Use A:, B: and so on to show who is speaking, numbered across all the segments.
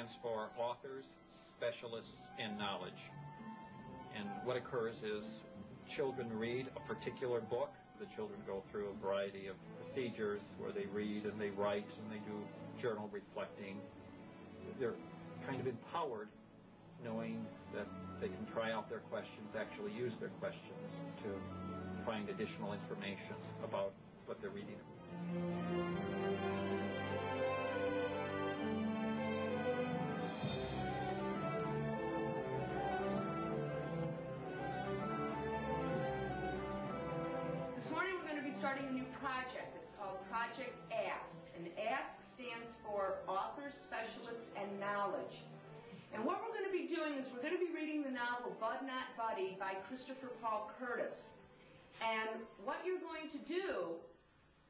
A: stands for Authors, Specialists, and Knowledge. And what occurs is children read a particular book. The children go through a variety of procedures where they read and they write and they do journal reflecting. They're kind of empowered knowing that they can try out their questions, actually use their questions to find additional information about what they're reading.
B: This morning we're going to be starting a new project. It's called Project ASK. And ASK stands for Authors, Specialists, and Knowledge. And what we're going to be doing is we're going to be reading the novel Bud Not Buddy by Christopher Paul Curtis. And what you're going to do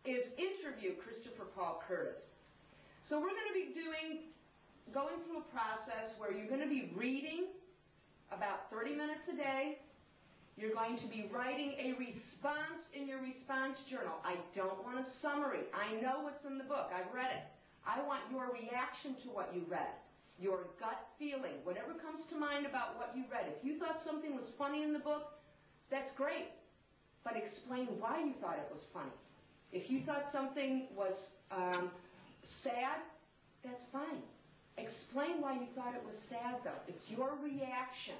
B: is interview Christopher Paul Curtis. So we're going to be going through a process where you're going to be reading about 30 minutes a day. You're going to be writing a response in your response journal. I don't want a summary. I know what's in the book. I've read it. I want your reaction to what you read. Your gut feeling, whatever comes to mind about what you read. If you thought something was funny in the book, that's great. But explain why you thought it was funny. If you thought something was sad, that's fine. Explain why you thought it was sad, though. It's your reaction.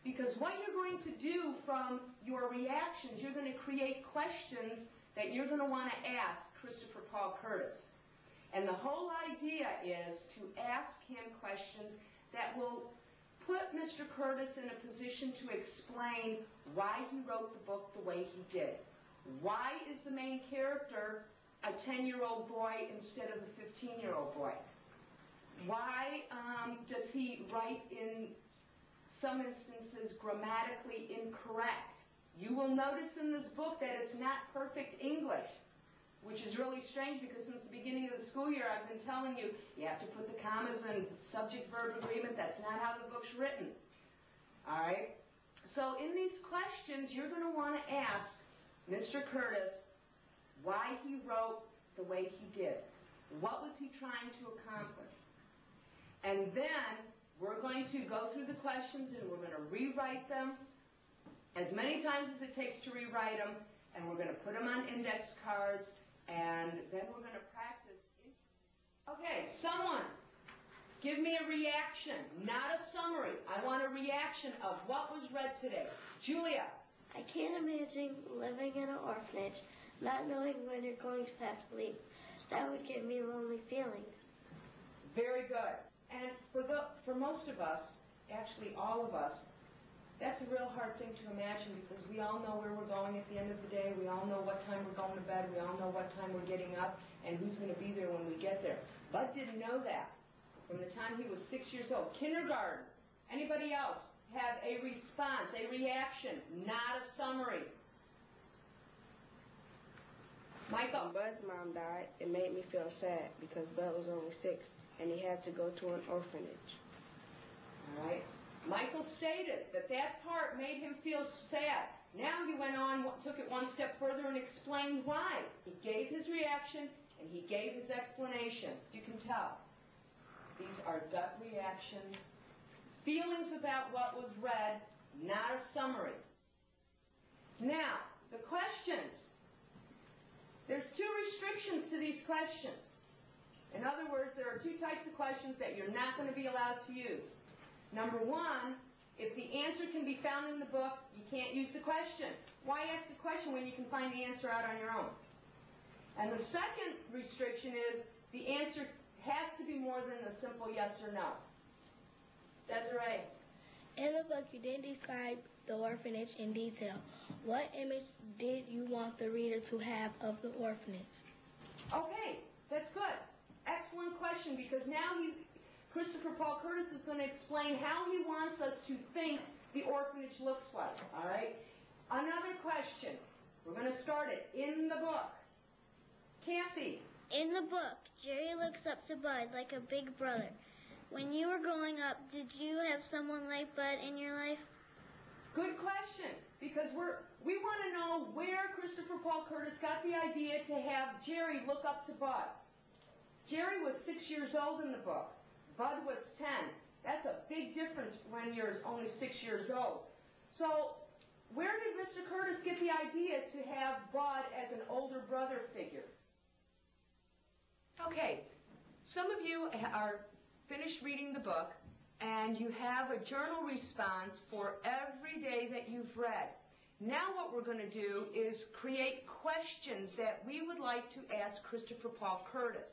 B: Because what you're going to do from your reactions, you're going to create questions that you're going to want to ask Christopher Paul Curtis. And the whole idea is to ask him questions that will put Mr. Curtis in a position to explain why he wrote the book the way he did. Why is the main character a 10-year-old boy instead of a 15-year-old boy? Why does he write in some instances grammatically incorrect? You will notice in this book that it's not perfect English, which is really strange because since the beginning of the school year I've been telling you, you have to put the commas in subject-verb agreement. That's not how the book's written. All right? So in these questions, you're going to want to ask Mr. Curtis why he wrote the way he did. What was he trying to accomplish? And then we're going to go through the questions and we're going to rewrite them as many times as it takes to rewrite them, and we're going to put them on index cards, and then we're going to practice. Okay, someone, give me a reaction, not a summary. I want a reaction of what was read today. Julia.
C: I can't imagine living in an orphanage, not knowing when you're going to pass leave. That would give me lonely feelings.
B: Very good. And for most of us, actually all of us, that's a real hard thing to imagine because we all know where we're going at the end of the day. We all know what time we're going to bed. We all know what time we're getting up and who's going to be there when we get there. Bud didn't know that from the time he was 6 years old. Kindergarten. Anybody else have a response, a reaction, not a summary? Michael.
D: When Bud's mom died, it made me feel sad because Bud was only 6 and he had to go to an orphanage.
B: All right. Michael stated that that part made him feel sad. Now he went on, took it one step further and explained why. He gave his reaction and he gave his explanation. You can tell. These are gut reactions, feelings about what was read, not a summary. Now, the questions. There's 2 restrictions to these questions. In other words, there are 2 types of questions that you're not going to be allowed to use. Number 1, if the answer can be found in the book, you can't use the question. Why ask the question when you can find the answer out on your own? And the second restriction is the answer has to be more than a simple yes or no. Desiree.
C: In the book, you didn't describe the orphanage in detail. What image did you want the reader to have of the orphanage?
B: Okay, that's good. Excellent question, because now Christopher Paul Curtis is going to explain how he wants us to think the orphanage looks like, all right? Another question. We're going to start it in the book. Cassie.
C: In the book, Jerry looks up to Bud like a big brother. When you were growing up, did you have someone like Bud in your life?
B: Good question, because we want to know where Christopher Paul Curtis got the idea to have Jerry look up to Bud. Jerry was 6 years old in the book. Bud was 10. That's a big difference when you're only 6 years old. So where did Mr. Curtis get the idea to have Bud as an older brother figure? Okay, some of you are finished reading the book, and you have a journal response for every day that you've read. Now what we're going to do is create questions that we would like to ask Christopher Paul Curtis.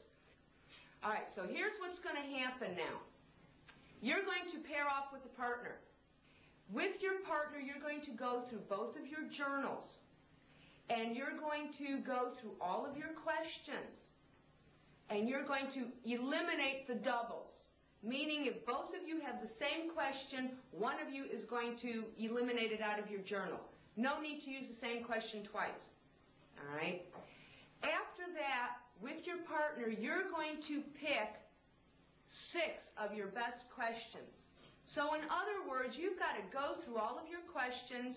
B: All right, so here's what's going to happen now. You're going to pair off with a partner. With your partner, you're going to go through both of your journals, and you're going to go through all of your questions, and you're going to eliminate the doubles. Meaning if both of you have the same question, one of you is going to eliminate it out of your journal. No need to use the same question twice. All right? After that, with your partner, you're going to pick 6 of your best questions. So in other words, you've got to go through all of your questions,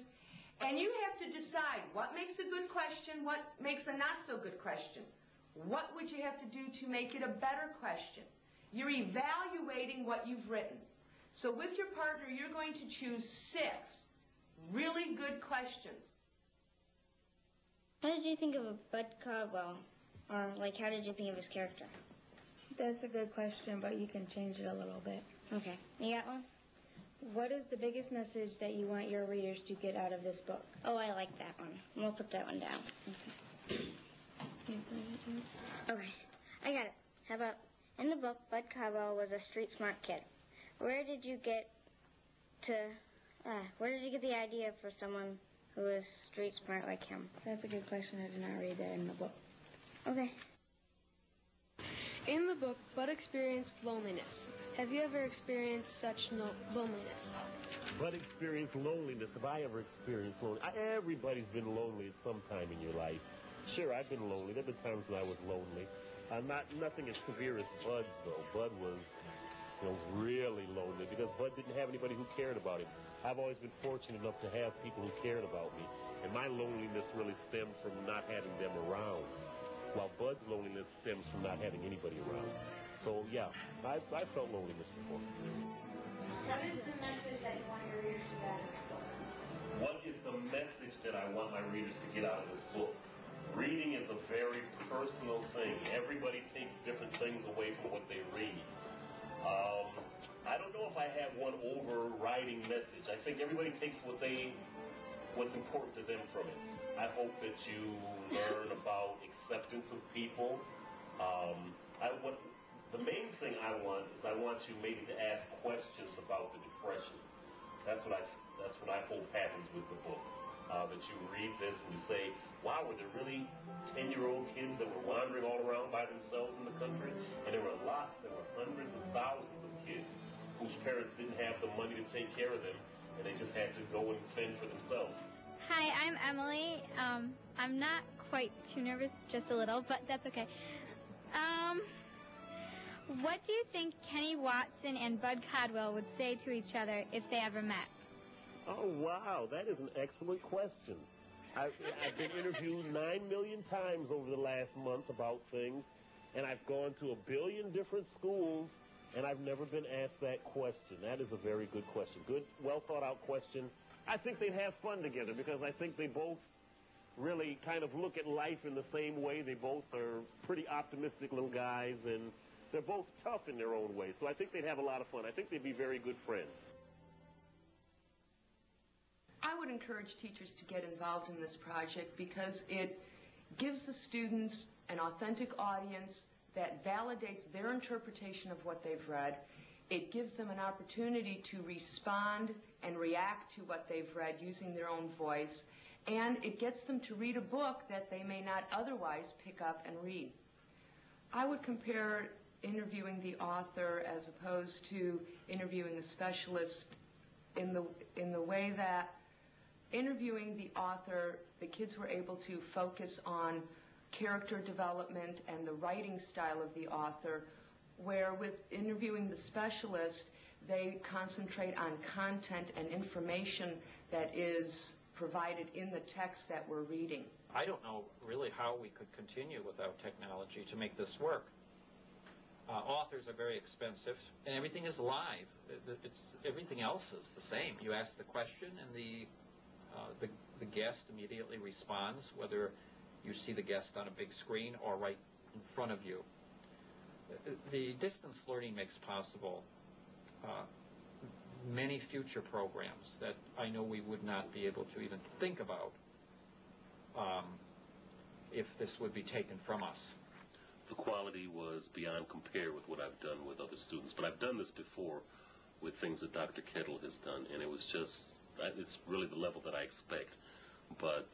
B: and you have to decide what makes a good question, what makes a not so good question. What would you have to do to make it a better question? You're evaluating what you've written. So with your partner, you're going to choose 6 really good questions.
C: How did you think of Bud Caldwell? Or, how did you think of his character?
D: That's a good question, but you can change it a little bit.
C: Okay. You got one?
D: What is the biggest message that you want your readers to get out of this book?
C: Oh, I like that one. We'll put that one down. Okay. I got it. How about, in the book, Bud Caldwell was a street smart kid. Where did you get the idea for someone who is street smart like him?
D: That's a good question. I did not read that in the book.
C: Okay.
E: In the book, Bud experienced loneliness. Have you ever experienced such loneliness?
F: Bud experienced loneliness. Have I ever experienced loneliness? Everybody's been lonely at some time in your life. Sure, I've been lonely. There have been times when I was lonely. Nothing as severe as Bud's, though. Bud was really lonely because Bud didn't have anybody who cared about him. I've always been fortunate enough to have people who cared about me, and my loneliness really stemmed from not having them around, while Bud's loneliness stems from not having anybody around. So, yeah, I felt loneliness before.
C: What is the message that you want your readers to get out of this book?
F: What is the message that I want my readers to get out of this book? Reading is a very personal thing. Everybody takes different things away from what they read. I don't know if I have one overriding message. I think everybody takes what's important to them from it. I hope that you learn about acceptance of people. The main thing I want you maybe to ask questions about the depression. That's what I hope happens with the book. That you read this and you say, wow, were there really 10-year-old kids that were wandering all around by themselves in the country? And there were hundreds of thousands of kids whose parents didn't have the money to take care of them, and they just had to go and fend for themselves.
G: Hi, I'm Emily. I'm not quite too nervous, just a little, but that's okay. What do you think Kenny Watson and Bud Caldwell would say to each other if they ever met?
F: Oh, wow, that is an excellent question. I've been interviewed 9 million times over the last month about things, and I've gone to 1 billion different schools, and I've never been asked that question. That is a very good question. Good, well-thought-out question. I think they'd have fun together because I think they both really kind of look at life in the same way. They both are pretty optimistic little guys, and they're both tough in their own way. So I think they'd have a lot of fun. I think they'd be very good friends.
B: I would encourage teachers to get involved in this project because it gives the students an authentic audience that validates their interpretation of what they've read. It gives them an opportunity to respond and react to what they've read using their own voice, and it gets them to read a book that they may not otherwise pick up and read. I would compare interviewing the author as opposed to interviewing a specialist in the way that interviewing the author, the kids were able to focus on character development and the writing style of the author, where with interviewing the specialist, they concentrate on content and information that is provided in the text that we're reading.
A: I don't know really how we could continue without technology to make this work. Authors are very expensive, and everything is live. Everything else is the same. You ask the question, and the guest immediately responds, whether you see the guest on a big screen or right in front of you. The distance learning makes possible many future programs that I know we would not be able to even think about if this would be taken from us.
H: The quality was beyond compare with what I've done with other students. But I've done this before with things that Dr. Kettle has done, and it was just, it's really the level that I expect. But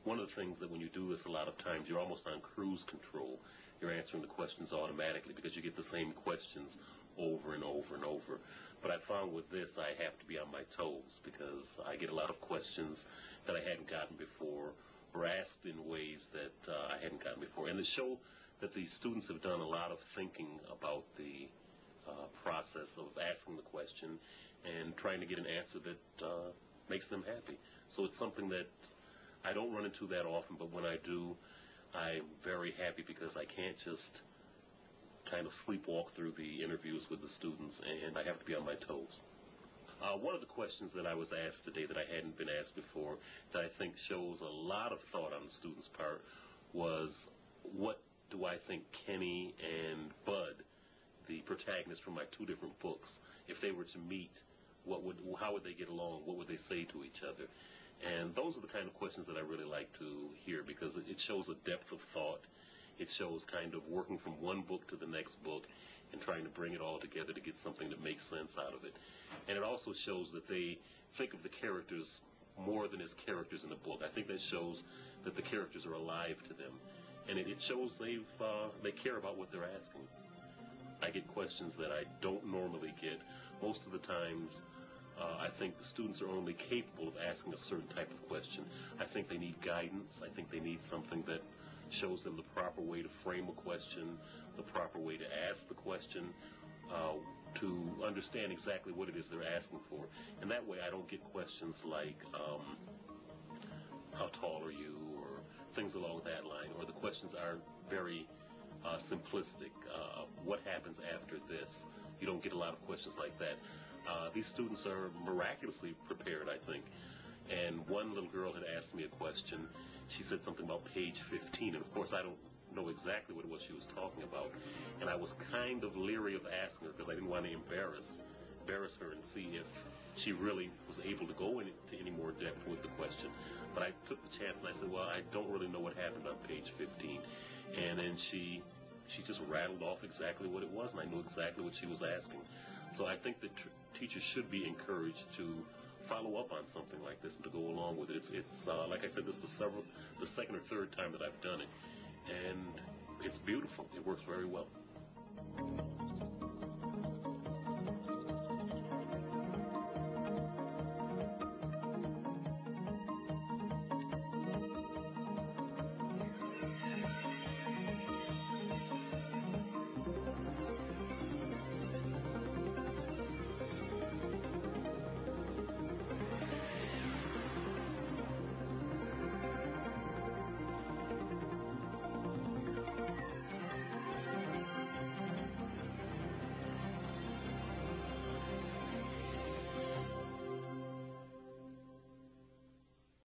H: one of the things that when you do this a lot of times, you're almost on cruise control. You're answering the questions automatically because you get the same questions over and over and over. But I found with this, I have to be on my toes because I get a lot of questions that I hadn't gotten before or asked in ways that I hadn't gotten before. And the show that the students have done a lot of thinking about the process of asking the question and trying to get an answer that makes them happy. So it's something that I don't run into that often, but when I do, I'm very happy because I can't just kind of sleepwalk through the interviews with the students, and I have to be on my toes. One of the questions that I was asked today that I hadn't been asked before that I think shows a lot of thought on the students' part was, what do I think Kenny and Bud, the protagonists from my two different books, if they were to meet, how would they get along? What would they say to each other? And those are the kind of questions that I really like to hear because it shows a depth of thought. It shows kind of working from one book to the next book and trying to bring it all together to get something that makes sense out of it. And it also shows that they think of the characters more than as characters in the book. I think that shows that the characters are alive to them. And it shows they care about what they're asking. I get questions that I don't normally get. Most of the times, I think the students are only capable of asking a certain type of question. I think they need guidance. I think they need something that shows them the proper way to frame a question, the proper way to ask the question, to understand exactly what it is they're asking for. And that way I don't get questions like, how tall are you, or things along that line, or the questions are very simplistic. What happens after this? You don't get a lot of questions like that. These students are miraculously prepared, I think. And one little girl had asked me a question. She said something about page 15, and of course I don't know exactly what it was she was talking about. And I was kind of leery of asking her because I didn't want to embarrass her and see if she really was able to go into any more depth with the question. But I took the chance and I said, well, I don't really know what happened on page 15. And then she just rattled off exactly what it was, and I knew exactly what she was asking. So I think that teachers should be encouraged to follow up on something like this and to go along with it. It's like I said, this is the second or third time that I've done it, and it's beautiful. It works very well.